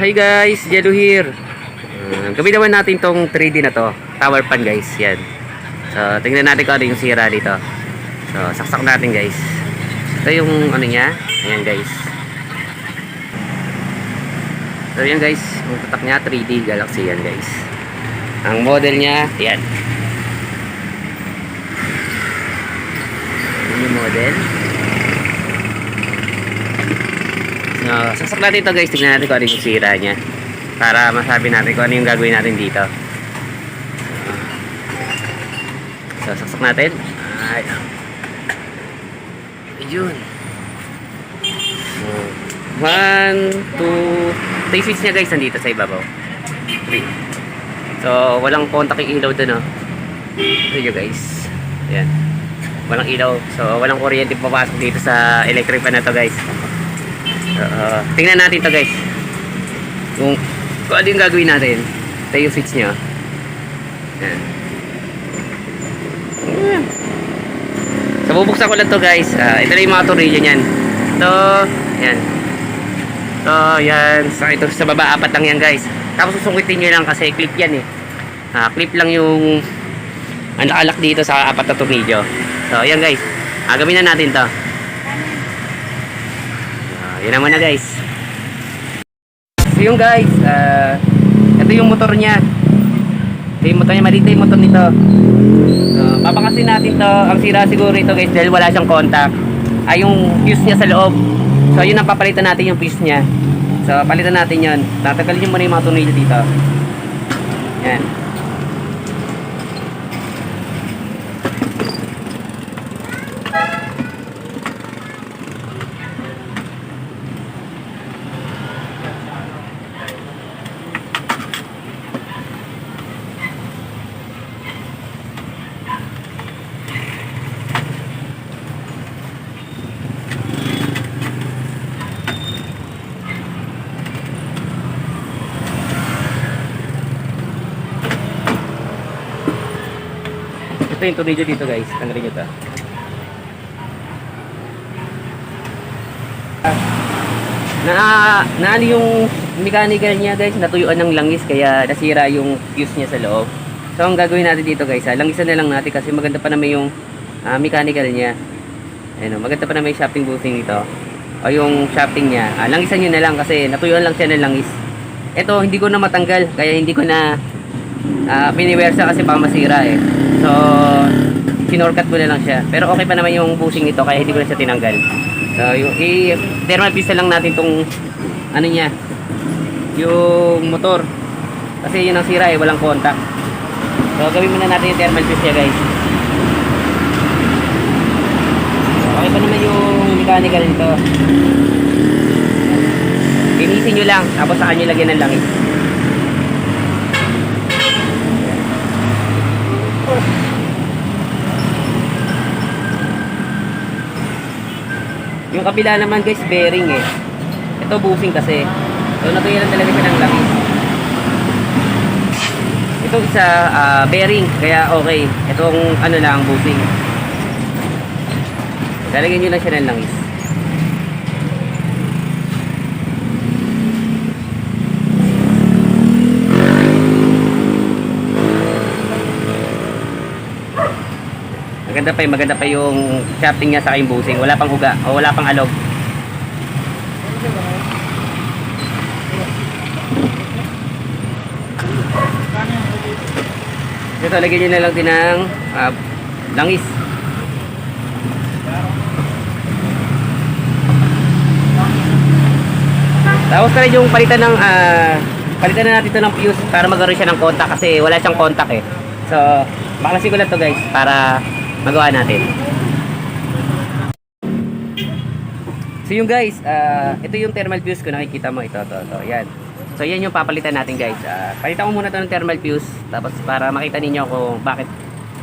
Hi guys, Jello here. Gawin naman natin tong 3D na to, tower fan guys, yan. So, tingnan natin kung ano yung sira dito. So, saksak natin guys. Ito yung ano niya, ayan guys. So, yan guys, yung tatak niya, 3D Galaxy yan guys. Ang model niya, yan. Yan yung model. So, saksak natin ito guys, tingnan natin kung ano yung sira niya. Para masabi natin kung ano yung gagawin natin dito. So, saksak natin. Ay. Ayun. So, 1, 2, 3 switch niya guys, nandito sa ibabaw. 3. So, walang contact yung ilaw dun, oh. Ito yun guys. Ayan. Walang ilaw. So, walang kuryente papasok dito sa electric fan na to guys. So, tingnan natin to guys. Kung ano yung gagawin natin. Ito yung switch niya. Ayan. Ayan. So, bubuksan ko lang to guys. Ito na yung mga tornilyo niyan. Ito. Ayan. Ito. Ayan. So, ito sa baba. 4 lang yan guys. Tapos susungitin nyo lang kasi clip yan eh. Clip lang yung ang nakalak dito sa 4 na tornilyo. So, ayan guys. Gawin na natin to. Yun naman na guys. So yung guys, ito yung motor niya. Ito yung motor niya, malita yung motor nito. Papakasin natin to. Ang sira siguro ito guys dahil wala siyang contact. Yung fuse niya sa loob. So yun ang papalitan natin yung fuse niya. So palitan natin yun. Tatanggalin nyo muna yung mga tornilyo dito. Yan. Ito yung tornilyo dito guys, tanggalin nyo ito. Naano yung mechanical niya guys, natuyuan ng langis kaya nasira yung fuse niya sa loob. So ang gagawin natin dito guys, langisan na lang natin kasi maganda pa naman yung mechanical niya. Ayun, maganda pa naman yung shafting bushing nito. O yung shafting niya, langisan nyo na lang kasi natuyuan lang siya ng langis. Ito hindi ko na matanggal kaya hindi ko na piniwersa kasi baka masira eh. So, sinorkat ko na lang siya. Pero okay pa naman yung bushing nito kaya hindi ko na siya tinanggal. So, yung thermal fuse lang natin tong ano niya, yung motor. Kasi yun ang sira eh, walang contact. So, gawin muna natin yung thermal fuse niya guys. So, okay pa naman yung mechanical nito. Linisin nyo lang, tapos saan nyo lagyan ng langis. Yung kabila naman guys, bearing eh. Ito bushing kasi. So natuloy talaga siya ng langis. Ito isa bearing, kaya okay. Itong ano lang, bushing. Lalagyan nyo lang siya ng langis. Maganda pa yung shafting niya sa yung bushing. Wala pang huga o wala pang alog. Ito, lagyan nyo na lang din ng langis. Tapos na rin yung palitan ng palitan na natin ito ng fuse para magkaroon siya ng contact kasi wala siyang contact eh. So, baklasin ko lang to guys para magawa natin. So yung guys, ito yung thermal fuse ko nakikita mo. Ito. Yan. So yan yung papalitan natin guys. Palitan ko muna ito ng thermal fuse. Tapos para makita ninyo kung bakit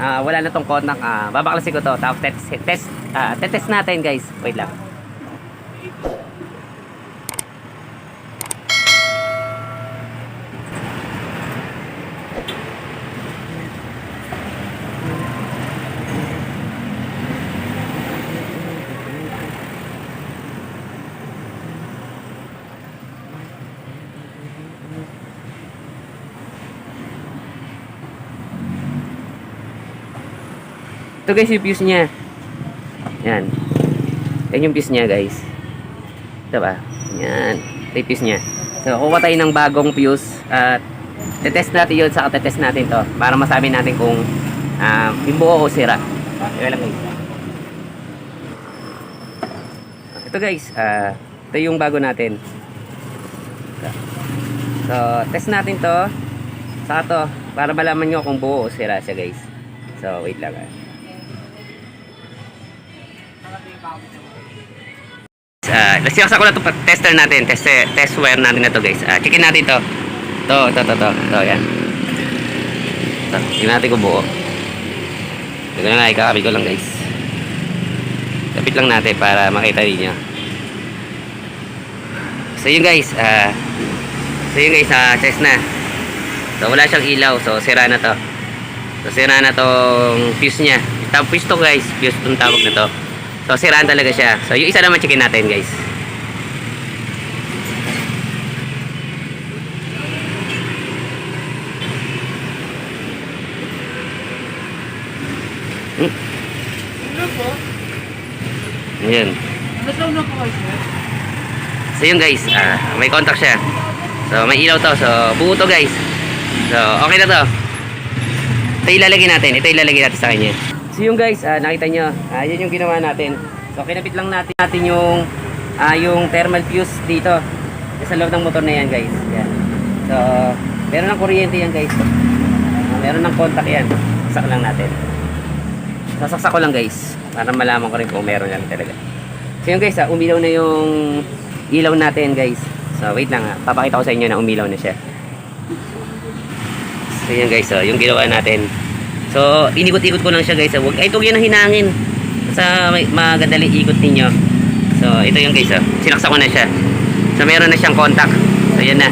wala na tong contact. Babaklasin ko to. Tapos test natin guys. Wait lang. Ito guys yung fuse niya. Yan. Yan yung fuse niya guys. Ito ba? Yan. Ito yung fuse niya. So, kuha tayo ng bagong fuse at tetest natin yun sa tetest natin to para masabi natin kung yung buo o sira. Ito lang guys. Ito guys, ito yung bago natin. So, test natin to sa to para malaman nyo kung buo o sira siya guys. So, wait lang Nasiyak ko na ito tester natin, test wire natin na to guys. Checkin natin to. To, yan. So, tingnan natin kung buo. Ito na nga, ikakabit ko lang guys. Kapit lang natin para makita niyo. So yun guys, test na. So wala siyang ilaw, so sira na to. So sira na tong fuse niya. Fuse to guys, fuse tong tawag na to. So siraan talaga siya. So yung isa naman checkin natin guys. Ayan. So yun guys, may contact siya. So may ilaw to. So buo to guys. So okay na to. Ito ilalagay natin sa kanya. So yun guys, nakita nyo, yun yung ginawa natin. So kinapit lang natin yung thermal fuse dito sa loob ng motor na yan guys. Yan. So meron ng kuryente yan guys. Meron ng contact yan. Saksak lang natin. Sasaksak ko lang guys para malaman ko rin kung meron lang talaga. So yun guys, umilaw na yung ilaw natin guys. So wait lang papakita ko sa inyo na umilaw na siya. So yun guys, yung ginawa natin. So inikot-ikot ko lang siya guys. Huwag ito yan ang hinangin sa magandali ikot ninyo. So ito yung guys, sinaksak ko na siya. So meron na siyang contact. So yan na.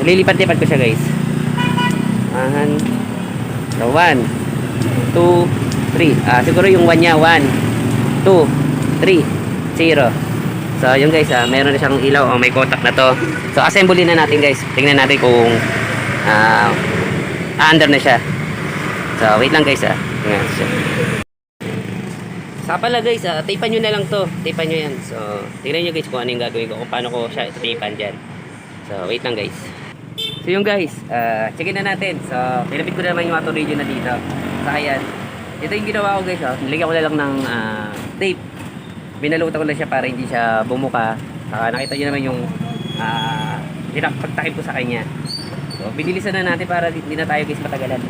Lilipat-lipat ko siya guys. So 1 2 3. Siguro yung 1 niya 1 2 3 0. So yun guys, meron na siyang ilaw. May contact na to. So assemble na natin guys. Tingnan natin kung under na siya. So wait lang guys. Tingnan siya. Saka pala guys, tapean nyo na lang to. Tapean nyo yan. So tingnan nyo guys kung ano yung gagawin ko, kung paano ko siya tapean dyan. So wait lang guys. So yung guys, checkin na natin. So pinapit ko na naman yung auto radio na dito. So ayan. Ito yung ginawa ko guys. Nilagyan ko na lang ng tape. Binalutan ko lang siya para hindi siya bumuka. Saka nakita nyo naman yung pagtakip ko sa kanya. So binilisan na natin para hindi na tayo guys matagalan.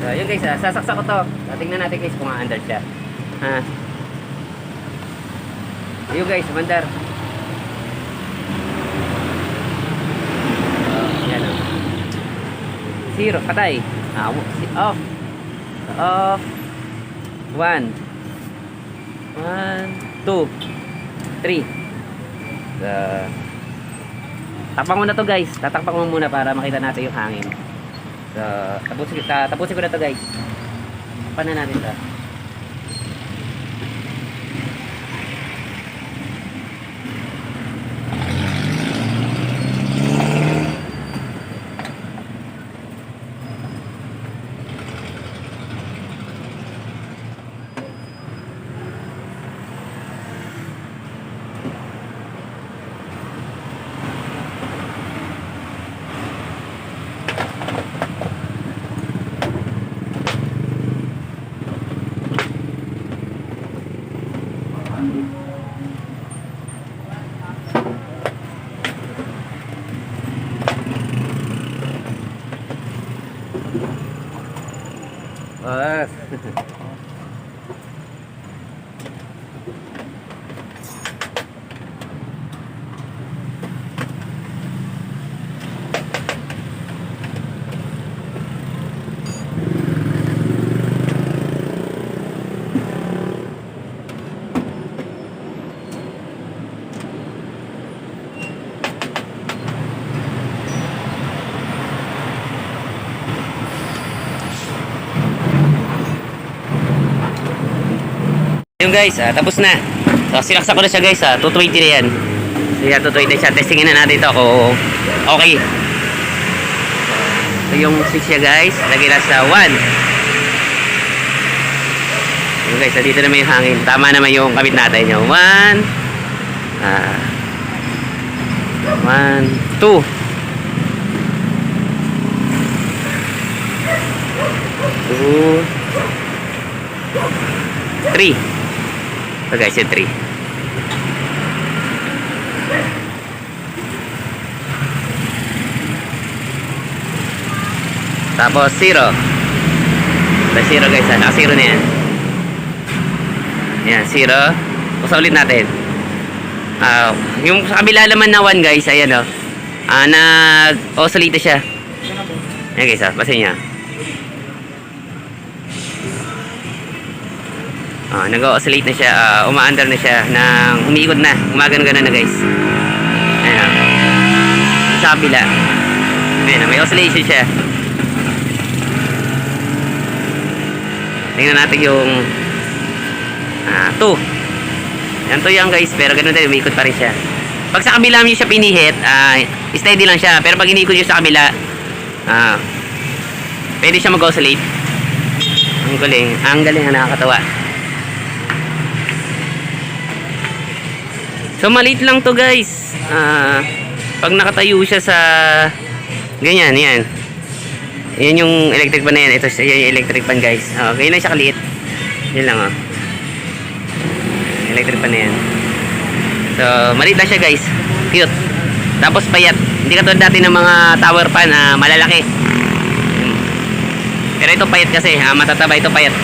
So yun guys, sasaksak ko to. Tingnan natin guys kung aandar siya. Yun guys, mandar. Yan o. 0, patay. Off. Off. 1 2 3. Takpan ko na to guys. Tatakpan ko muna para makita natin yung hangin. So tapusin ko na to guys. Takpan na natin to. Yung guys, tapos na. So sinaksak ko na siya guys, 220 na yan. So yan, 220 siya. Testingin na natin ito kung okay. So yung switch niya guys, lagay na sa 1 Yun guys, dito naman yung hangin. Tama naman yung kabit natin. Yung 1, 2. 2, 3. So guys, yung 3. Tapos 0. Tapos 0 guys, naka 0 na yan. Ayan, 0. Pusa ulit natin. Yung sa kabila naman na 1 guys, ayan o. Nag-oscillate siya. Ayan guys, basahin niya. Nag-oscillate na siya, umaandar na siya, umiikot na, gumagano-gano na guys. Ayan o. Sa kabila. Ayan o, may oscillation siya. Tingnan natin yung 2. Yan 2 yan guys, pero ganun din, umiikot pa rin siya. Pag sa kabila nyo siya pinihit, steady lang siya. Pero pag iniikot nyo sa kabila, pwede siya mag-oscillate. Ang galing, nakakatawa. So maliit lang to guys. Pag nakatayo siya sa ganyan, yan. Yan yung electric pan na yan. Ito yung electric pan guys. Ganyan lang siya kaliit. Yan lang electric pan na yan. So maliit lang siya guys. Cute. Tapos payat. Hindi katulad dati ng mga tower pan na malalaki. Pero ito payat kasi. Matataba ito payat.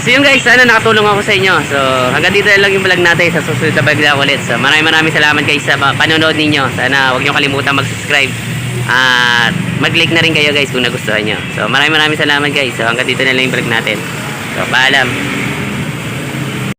So yun guys, sana nakatulong ako sa inyo. So hanggang dito na lang yung vlog natin. Sa susunod na vlog na ulit. So maraming salamat guys sa panonood ninyo. Sana huwag nyo kalimutan mag-subscribe. At mag-like na rin kayo guys kung nagustuhan nyo. So maraming salamat guys. So hanggang dito na lang yung vlog natin. So paalam.